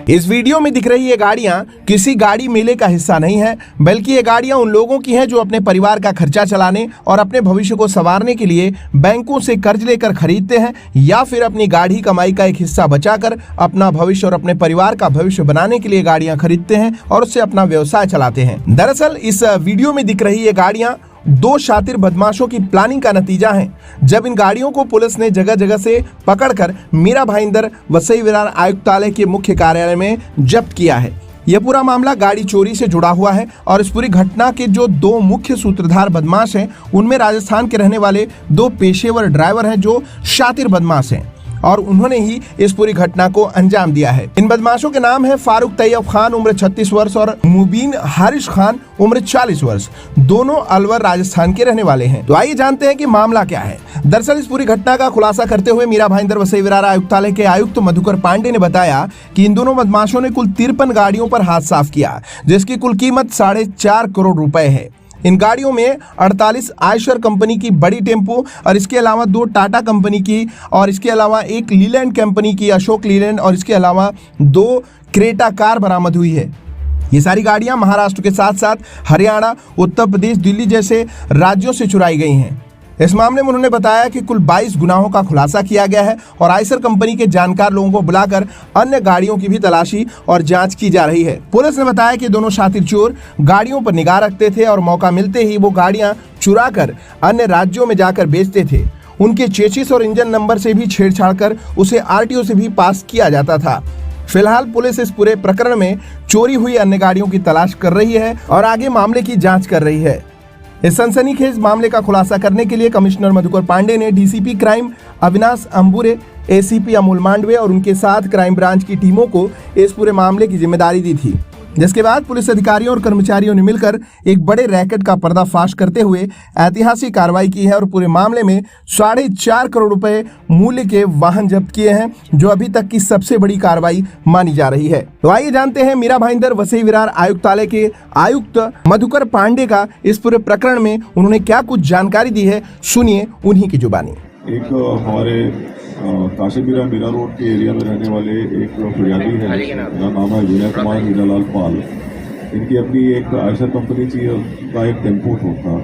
इस वीडियो में दिख रही ये गाड़ियां किसी गाड़ी मेले का हिस्सा नहीं है, बल्कि ये गाड़ियां उन लोगों की हैं जो अपने परिवार का खर्चा चलाने और अपने भविष्य को संवारने के लिए बैंकों से कर्ज लेकर खरीदते हैं या फिर अपनी गाढ़ी कमाई का एक हिस्सा बचाकर अपना भविष्य और अपने परिवार का भविष्य बनाने के लिए गाड़ियां खरीदते हैं और उससे अपना व्यवसाय चलाते हैं। दरअसल इस वीडियो में दिख रही ये गाड़ियां दो शातिर बदमाशों की प्लानिंग का नतीजा है। जब इन गाड़ियों को पुलिस ने जगह जगह से पकड़कर मीरा भाईंदर वसई विरार आयुक्तालय के मुख्य कार्यालय में जब्त किया है। यह पूरा मामला गाड़ी चोरी से जुड़ा हुआ है और इस पूरी घटना के जो दो मुख्य सूत्रधार बदमाश हैं, उनमें राजस्थान के रहने वाले दो पेशेवर ड्राइवर हैं जो शातिर बदमाश हैं और उन्होंने ही इस पूरी घटना को अंजाम दिया है। इन बदमाशों के नाम है फारूक तैयब खान उम्र 36 वर्ष और मुबीन हारिश खान उम्र 40 वर्ष। दोनों अलवर राजस्थान के रहने वाले हैं। तो आइए जानते हैं कि मामला क्या है। दरअसल इस पूरी घटना का खुलासा करते हुए मीरा भाईंदर वसई विरार आयुक्तालय के आयुक्त मधुकर पांडे ने बताया कि इन दोनों बदमाशों ने कुल 53 गाड़ियों पर हाथ साफ किया, जिसकी कुल कीमत 4.5 करोड़ रुपए है। इन गाड़ियों में 48 आयशर कंपनी की बड़ी टेम्पो और इसके अलावा 2 टाटा कंपनी की और इसके अलावा एक लीलैंड कंपनी की अशोक लीलैंड और इसके अलावा 2 क्रेटा कार बरामद हुई है। ये सारी गाड़ियां महाराष्ट्र के साथ साथ हरियाणा, उत्तर प्रदेश, दिल्ली जैसे राज्यों से चुराई गई हैं। इस मामले में उन्होंने बताया कि कुल 22 गुनाहों का खुलासा किया गया है और आयसर कंपनी के जानकार लोगों को बुलाकर अन्य गाड़ियों की भी तलाशी और जांच की जा रही है। पुलिस ने बताया कि दोनों शातिर चोर गाड़ियों पर निगाह रखते थे और मौका मिलते ही वो गाड़ियां चुरा कर अन्य राज्यों में जाकर बेचते थे। उनके चेसिस और इंजन नंबर से भी छेड़छाड़ कर उसे RTO से भी पास किया जाता था। फिलहाल पुलिस इस पूरे प्रकरण में चोरी हुई अन्य गाड़ियों की तलाश कर रही है और आगे मामले की जाँच कर रही है। इस सनसनीखेज मामले का खुलासा करने के लिए कमिश्नर मधुकर पांडे ने DCP crime Avinash Ambure, ACP Amul Mandve और उनके साथ क्राइम ब्रांच की टीमों को इस पूरे मामले की जिम्मेदारी दी थी, जिसके बाद पुलिस अधिकारियों और कर्मचारियों ने मिलकर एक बड़े रैकेट का पर्दाफाश करते हुए ऐतिहासिक कार्रवाई की है और पूरे मामले में 4.5 करोड़ रुपए मूल्य के वाहन जब्त किए हैं, जो अभी तक की सबसे बड़ी कार्रवाई मानी जा रही है। तो आइए जानते हैं मीरा भाईंदर वसई विरार आयुक्तालय के आयुक्त मधुकर पांडे का इस पूरे प्रकरण में उन्होंने क्या कुछ जानकारी दी है। सुनिए उन्हीं की जुबानी। एक हमारे काशीपुरा मीरा रोड के एरिया में रहने वाले एक फरियादी है, जिनका नाम है विनय कुमार हीरालाल पाल। इनकी अपनी एक आयशर कंपनी का एक टेम्पो था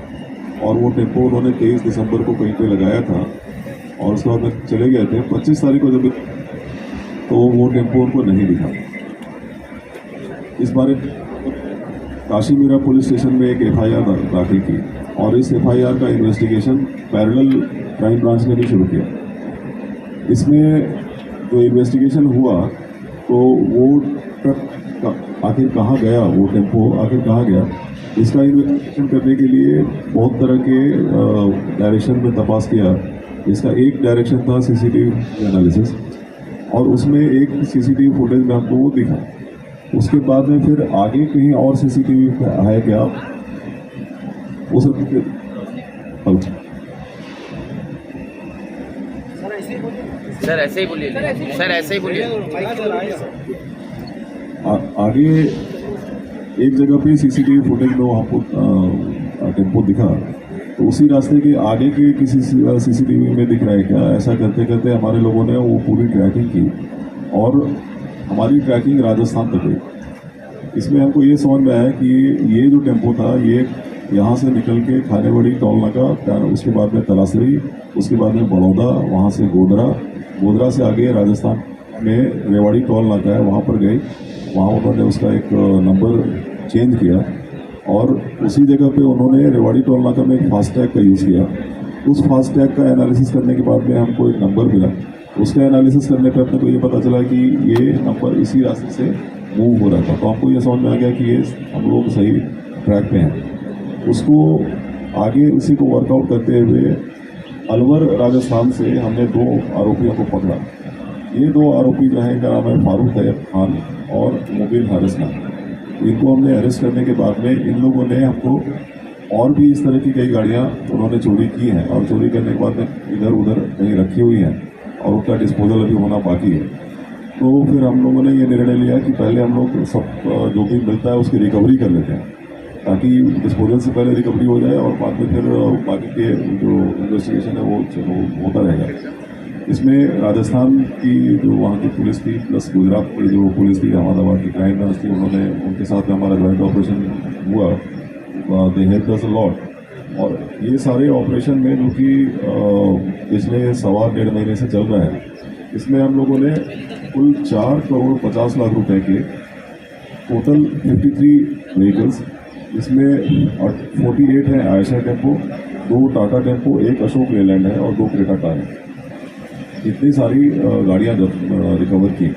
और वो टेम्पो उन्होंने 23 दिसंबर को कहीं पे लगाया था और उसके बाद चले गए थे। 25 तारीख को जब तो वो टेम्पो उनको नहीं दिखा। इस बारे काशीपुरा पुलिस स्टेशन में एक FIR दाखिल की और इस FIR का इन्वेस्टिगेशन पैरेलल क्राइम ब्रांच ने भी शुरू किया। इसमें जो इन्वेस्टिगेशन हुआ तो वो ट्रक आखिर कहाँ गया, वो टेम्पो आखिर कहाँ गया, इसका इन्वेस्टिगेशन करने के लिए बहुत तरह के डायरेक्शन में तपास किया। इसका एक डायरेक्शन था CCTV एनालिसिस और उसमें एक CCTV फुटेज में हमको वो दिखा। उसके बाद में फिर आगे कहीं और CCTV है क्या, वो सब सर ऐसे ही बोलिए, सर ऐसे ही बोलिए। आगे एक जगह पे CCTV फुटेज में हमको टेम्पो दिखा, तो उसी रास्ते के आगे के किसी CCTV में दिख रहा है क्या। ऐसा करते करते हमारे लोगों ने वो पूरी ट्रैकिंग की और हमारी ट्रैकिंग राजस्थान तक गई। इसमें हमको ये समझ में आया कि ये जो टेम्पो था ये यहाँ से निकल के खानेवाड़ी टोल नाका, उसके बाद में तलासरी, उसके बाद में बड़ौदा, वहाँ से गोधरा से आगे राजस्थान में रेवाड़ी टोल नाका है, वहाँ पर गए। वहाँ उन्होंने उसका एक नंबर चेंज किया और उसी जगह पे उन्होंने रेवाड़ी टोल नाका में एक फास्टैग का यूज़ किया। उस फास्टैग का एनालिसिस करने के बाद में हमको एक नंबर मिला। उसका एनालिसिस करने पर अपने को ये पता चला कि ये नंबर इसी रास्ते से मूव हो रहा था। तो हमको ये समझ में आ गया कि ये हम लोग सही ट्रैक पे हैं। उसको आगे उसी को वर्कआउट करते हुए अलवर राजस्थान से हमने 2 आरोपियों को पकड़ा। ये 2 आरोपी जो है, इनका नाम है फारूक तैयब खान और मुबीन हारिश खान। इनको हमने अरेस्ट करने के बाद में इन लोगों ने हमको और भी इस तरह की कई गाड़ियाँ उन्होंने चोरी की हैं और चोरी करने के बाद में इधर उधर कहीं रखी हुई हैं और उसका डिस्पोजल अभी होना बाकी है। तो फिर हम लोगों ने ये निर्णय लिया कि पहले हम लोग सब जो भी मिलता है उसकी रिकवरी कर लेते हैं, ताकि डिस्पोजल से पहले रिकवरी हो जाए और बाद में फिर बाकी के जो इन्वेस्टिगेशन है वो होता रहेगा। इसमें राजस्थान की जो वहाँ की पुलिस थी प्लस गुजरात की जो पुलिस थी, अहमदाबाद की क्राइम ब्रांच थी, उन्होंने उनके साथ में हमारा जॉइंट ऑपरेशन हुआ। They help us a lot. और ये सारे ऑपरेशन में जो कि पिछले 1.25 महीने से चल रहा है, इसमें हम लोगों ने कुल 4 करोड़ 50 लाख रुपए के टोटल 53 व्हीकल्स, इसमें 48 है आयशर टेम्पो, 2 टाटा टेम्पो, 1 अशोक लेलैंड है और 2 क्रेटा कार है। इतनी सारी गाड़ियाँ रिकवर की।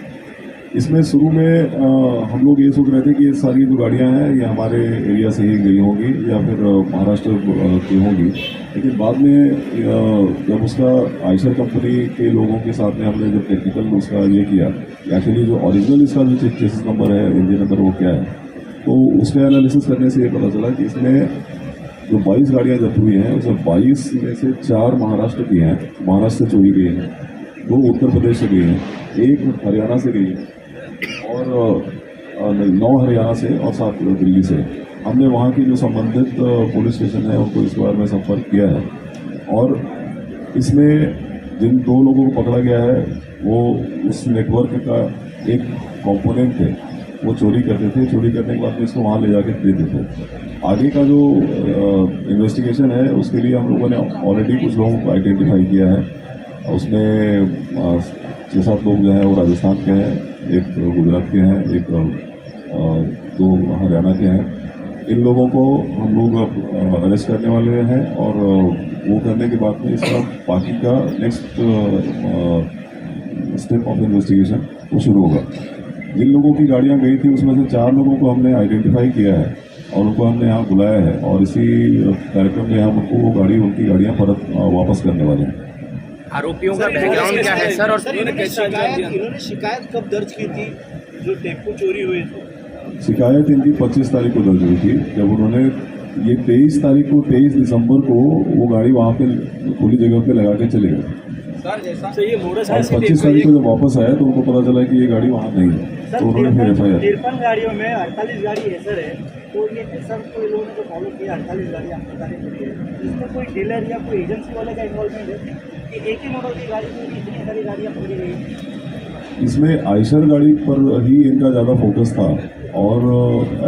इसमें शुरू में हम लोग ये सोच रहे थे कि ये सारी जो गाड़ियाँ हैं ये हमारे एरिया से ही गई होंगी या फिर महाराष्ट्र की होंगी, लेकिन बाद में जब उसका आयशर कंपनी के लोगों के साथ में हमने जब टेक्निकल उसका ये किया, एक्चुअली जो ओरिजिनल इसका जो चेसिस नंबर है, इंजन नंबर वो क्या है, तो उसका एनालिसिस करने से ये पता चला कि इसमें जो 22 गाड़ियाँ जब्त हुई हैं उसमें 22 में से 4 महाराष्ट्र की हैं, महाराष्ट्र से चोरी गई हैं, 2 उत्तर प्रदेश से गई हैं, 1 हरियाणा से गई है और 9 हरियाणा से और 7 दिल्ली से। हमने वहाँ की जो संबंधित पुलिस स्टेशन है उनको इस बार में संपर्क किया है और इसमें जिन 2 लोगों को पकड़ा गया है वो उस नेटवर्क का एक कंपोनेंट थे, वो चोरी करते थे। चोरी करने के बाद में इसको वहाँ ले जाके देते थे। आगे का जो इन्वेस्टिगेशन है उसके लिए हम लोगों ने ऑलरेडी कुछ लोगों को आइडेंटिफाई किया है। उसमें 6-7 लोग जो हैं वो राजस्थान के हैं, 1 गुजरात के हैं, 2 हरियाणा के हैं। इन लोगों को हम लोग अब अरेस्ट करने वाले हैं और वो करने के बाद में इसका बाकी का नेक्स्ट स्टेप ऑफ इन्वेस्टिगेशन वो शुरू होगा। जिन लोगों की गाड़ियाँ गई थी उसमें से 4 लोगों को हमने आइडेंटिफाई किया है और उनको हमने यहाँ बुलाया है और इसी कार्यक्रम में हम उनकी गाड़ियाँ वापस करने वाले हैं। आरोपियों का बैकग्राउंड क्या है सर? और इन्होंने शिकायत कब दर्ज की थी जो टेम्पो चोरी हुए थे? शिकायत इनकी 25 तारीख को दर्ज हुई थी, जब उन्होंने ये 23 दिसंबर को वो गाड़ी वहाँ पे खुली जगह पे लगा के चले गए सर ये मोडस और 25 तारीख को जब वापस आया तो उनको पता चला कि ये गाड़ी वहाँ नहीं है, तो उन्होंने फिर FIR 53 गाड़ियों में 48 गाड़ी ऐसर है, तो ये सर कोई लोगों ने जो फॉलो किया 48 गाड़ियाँ इसमें कोई डीलर या कोई एजेंसी वाले का इन्वॉल्वमेंट है कि एक ही मॉडल की गाड़ी में इतनी सारी गाड़ियाँ पकड़ी गई? इसमें आयशर गाड़ी पर ही इनका ज़्यादा फोकस था और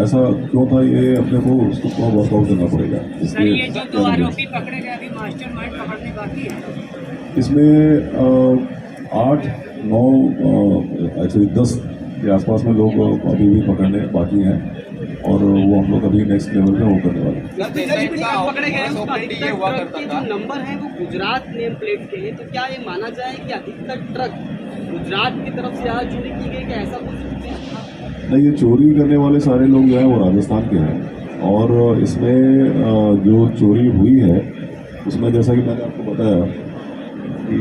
ऐसा क्यों था ये अपने को उसको थोड़ा वर्कआउट करना पड़ेगा। सर ये जो 2 आरोपी पकड़े गए अभी मास्टरमाइंड पकड़ने बाकी है? इसमें 8-9 एक्चुअली 10 के आसपास में लोग अभी भी पकड़ने बाकी हैं और वो हम लोग अभी नेक्स्ट लेवल पे वो करने वाले हैं। पकड़े गए जो नंबर है वो गुजरात नेम प्लेट के हैं, तो क्या ये माना जाए कि अधिकतर ट्रक गुजरात की तरफ से आज चोरी की गई, क्या ऐसा कुछ? नहीं, ये चोरी करने वाले सारे लोग जो हैं वो राजस्थान के हैं और इसमें जो चोरी हुई है उसमें जैसा कि मैंने आपको बताया कि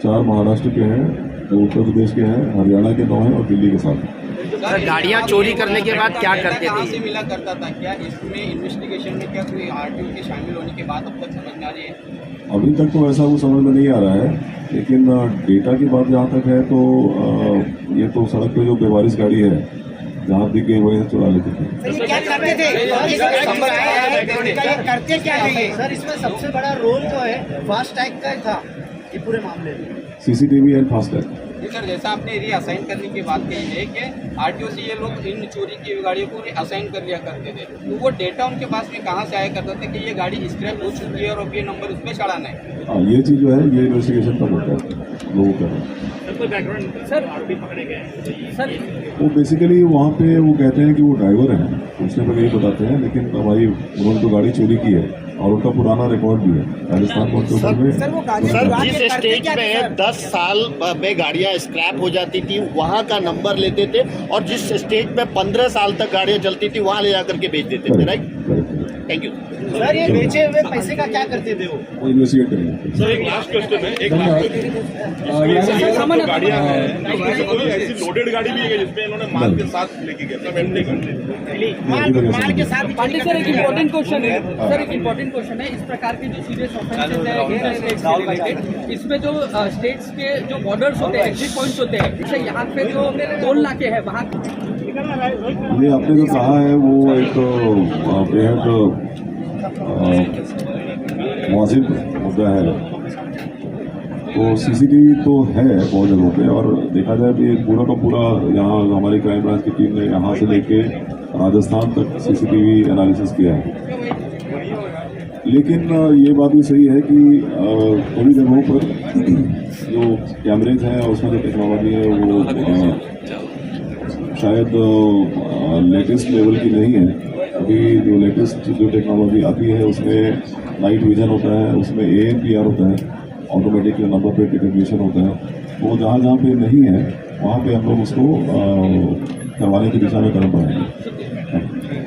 4 महाराष्ट्र के हैं, 2 उत्तर प्रदेश के हैं, हरियाणा के 9 हैं और दिल्ली के 7 हैं। सर गाड़ियाँ चोरी करने के बाद क्या करते कहाँ से थे? मिला करता था? क्या इसमें इन्वेस्टिगेशन में क्या कोई आरटीओ के शामिल होने के बाद अब तक समझ में आ रही है? अभी तक तो ऐसा वो समझ में नहीं आ रहा है, लेकिन डेटा की बात जहाँ तक है तो ये तो सड़क पे जो बेवारिस गाड़ी है जहाँ दिख गई वही चुरा लेते थे। क्या करते क्या है सर? इसमें सबसे बड़ा रोल जो है फास्टैग का था ये पूरे मामले में, CCTV एंड फास्टैग। जी सर, जैसा आपने एरिया असाइन करने की बात कही है कि आरटीओ से ये लोग इन चोरी की गाड़ियों को असाइन कर लिया करते थे, तो वो डेटा उनके पास में कहाँ से आया करता था कि ये गाड़ी स्क्रैप हो चुकी है और अब ये नंबर उस पर चढ़ाना है? हाँ, ये चीज़ जो है ये इन्वेस्टिगेशन का होता है लोगों का। सर आरोपी पकड़े गए सर, वो बेसिकली वहाँ पे वो कहते हैं कि वो ड्राइवर हैं, पूछने पर यही बताते हैं, लेकिन भाई उन्होंने तो गाड़ी चोरी की है और उनका पुराना रिकॉर्ड भी है राजस्थान कोर्ट के ऊपर में। सर जिस स्टेज पे 10 साल में गाड़ियां स्क्रैप हो जाती थी वहां का नंबर लेते थे और जिस स्टेज पे 15 साल तक गाड़ियां चलती थी वहां ले जाकर के बेच देते थे, राइट? Thank you sir. ये बेचे हुए पैसे का क्या करते थे वो इन्वेस्टिगेट करेंगे। सर एक लास्ट क्वेश्चन है, एक गाड़ियाँ हैं, ऐसी लोडेड गाड़ी भी है जिसमें इन्होंने माल के साथ लेके गए, सब एम्प्टी कर माल के साथ पांडे सर एक इम्पोर्टेंट क्वेश्चन है सर, एक इम्पोर्टेंट क्वेश्चन है। इस प्रकार के जो सीरियस ऑफेंसेस है इसमें जो स्टेट्स के जो बॉर्डर्स होते हैं, एग्जिट पॉइंट्स होते हैं, जैसे यहाँ पे जो टोल नाके हैं वहाँ ये आपने जो कहा है वो एक बेहद वाजिब मुद्दा है तो सीसीटीवी तो है बहुत जगहों पे, और देखा जाए तो ये पूरा का पूरा यहाँ हमारी क्राइम ब्रांच की टीम ने यहाँ से लेके राजस्थान तक सीसीटीवी एनालिसिस किया है। लेकिन ये बात भी सही है कि थोड़ी जगहों पर जो कैमरेज हैं उसमें जो टेक्नोलॉजी है वो शायद लेटेस्ट लेवल की नहीं है। अभी जो लेटेस्ट जो टेक्नोलॉजी आती है उसमें नाइट विजन होता है, उसमें ANPR होता है, ऑटोमेटिक नंबर प्लेट रिकग्निशन होता है। वो जहाँ जहाँ पे नहीं है वहाँ पे हम लोग उसको करवाने की दिशा में कदम बढ़ाएंगे।